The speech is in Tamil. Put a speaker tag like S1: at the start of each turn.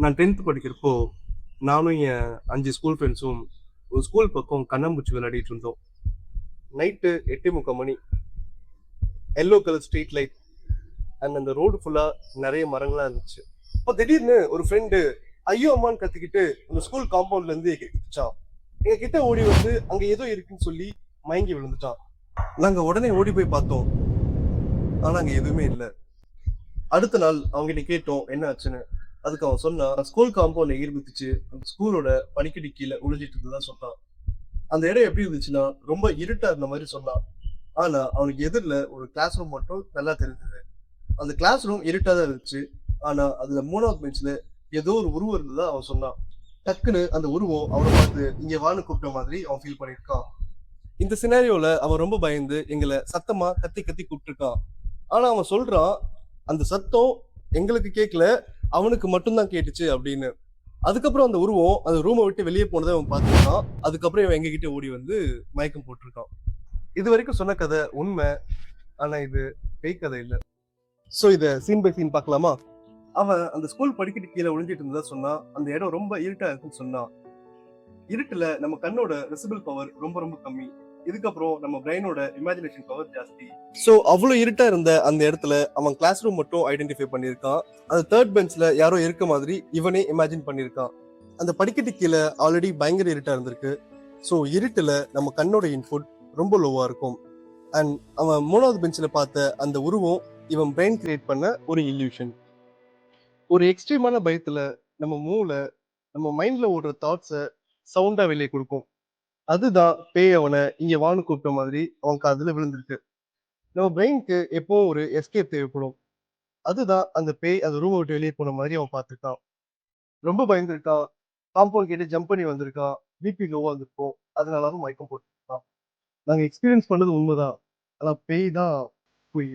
S1: நான் 10th படிக்கிறப்போ நானும் என் 5 ஸ்கூல் ஃப்ரெண்ட்ஸும் ஒரு ஸ்கூல் பக்கம் கண்ணாமூச்சி விளையாடிட்டு இருந்தோம். நைட்டு 8:45 மணி. Yellow colour street light and அந்த ரோடு ஃபுல்லா நிறைய மரங்களா இருந்துச்சு. அப்போ திடீர்னு ஒரு ஃப்ரெண்டு ஐயோ அம்மான்னு கத்திக்கிட்டு அந்த ஸ்கூல் காம்பவுண்ட்ல இருந்து எகிரிச்சான். எங்க கிட்ட ஓடி வந்து அங்க ஏதோ இருக்குன்னு சொல்லி மயங்கி விழுந்துட்டான். நாங்க உடனே ஓடி போய் பார்த்தோம். ஆனா அங்க எதுவுமே இல்லை. அடுத்த நாள் அவங்கிட்ட கேட்டோம் என்ன ஆச்சுன்னு. அதுக்கு அவன் சொன்னான், ஸ்கூல் காம்பவுண்ட் எகிரி குதிச்சு அந்த ஸ்கூலோட படிக்கட்டு கீழே ஒளிஞ்சிட்டு இருந்ததா சொன்னான். அந்த இடம் எப்படி இருந்துச்சுன்னா ரொம்ப இருட்டா இருந்த மாதிரி சொன்னான். ஆனா அவனுக்கு எதிரில் ஒரு கிளாஸ் ரூம் மட்டும் நல்லா தெரிஞ்சது. அந்த கிளாஸ் ரூம் இருட்டா தான் இருந்துச்சு. ஆனா அதுல 3வது பெஞ்ச்ல ஏதோ ஒரு உருவம் இருந்ததா அவன் சொன்னான். டக்குன்னு அந்த உருவம் அவனை பார்த்து இங்க வான்னு கூப்பிட்ட மாதிரி அவன் ஃபீல் பண்ணியிருக்கான். இந்த சினாரியோல அவன் ரொம்ப பயந்து எங்களை சத்தமா கத்தி கத்தி கூப்பிட்டுருக்கான். ஆனா அவன் சொல்றான் அந்த சத்தம் எங்களுக்கு கேட்கல, அவனுக்கு மட்டும்தான் கேட்டுச்சு அப்படின்னு. அதுக்கப்புறம் அந்த உருவம் அந்த ரூமை விட்டு வெளியே போனதை அவன் பார்த்துருக்கான். அதுக்கப்புறம் இவன் எங்ககிட்ட ஓடி வந்து மயக்கம் போட்டிருக்கான். இது வரைக்கும் சொன்ன கதை உண்மை. ஆனா இது பேய் கதை இல்ல. சோ இத சீன் பை சீன் பார்க்கலாமா? அவன் அந்த ஸ்கூல் படிக்கட்டு கீழே ஒளிஞ்சிட்டு இருந்ததா சொன்னான். அந்த இடம் ரொம்ப இருட்டா இருக்குன்னு சொன்னான். இருட்டுல நம்ம கண்ணோட ரெசிபிள் பவர் ரொம்ப ரொம்ப கம்மி. இதுக்கப்புறம் நம்ம பிரெயினோட இமேஜினேஷன் பவர் ஜாஸ்தி. சோ அவ்வளவு இருட்டா இருந்த அந்த இடத்துல அவன் கிளாஸ் ரூம் மட்டும் ஐடென்டிஃபை பண்ணியிருக்கான். அந்த தேர்ட் பெஞ்ச்ல யாரோ இருக்க மாதிரி இவனே இமேஜின் பண்ணியிருக்கான். அந்த படிக்கட்டு கீழே ஆல்ரெடி பயங்கர இருட்டா இருந்திருக்கு. ஸோ இருட்டுல நம்ம கண்ணோட இன்புட் ரொம்ப லோவா இருக்கும். அண்ட் அவன் 3வது பெஞ்சில் பார்த்த அந்த உருவம் இவன் பிரெயின் கிரியேட் பண்ண ஒரு இல்யூஷன். ஒரு எக்ஸ்ட்ரீமான பயத்துல நம்ம மூளை நம்ம மைண்ட்ல ஓடுற தாட்ஸை சவுண்டா வெளியே கொடுக்கும். அதுதான் பேய் அவனை இங்க வான்னு கூப்பிட்ட மாதிரி அவன் காதுல விழுந்திருக்கு. நம்ம பிரெயினுக்கு எப்பவும் ஒரு எஸ்கேப் தேவைப்படும். அதுதான் அந்த பேய் அந்த ரூமை விட்டு வெளியே போன மாதிரி அவன் பார்த்துருக்கான். ரொம்ப பயந்துருக்கான். காம்பவுண்ட் கேட்டு ஜம்ப் பண்ணி வந்திருக்கான். பிபி லோவா இருந்திருக்கும். அதனால அவன் மயக்கம் போட்டுருக்கான். நாங்க எக்ஸ்பீரியன்ஸ் பண்ணது உண்மைதான். ஆனா பேய் தான் பொய்.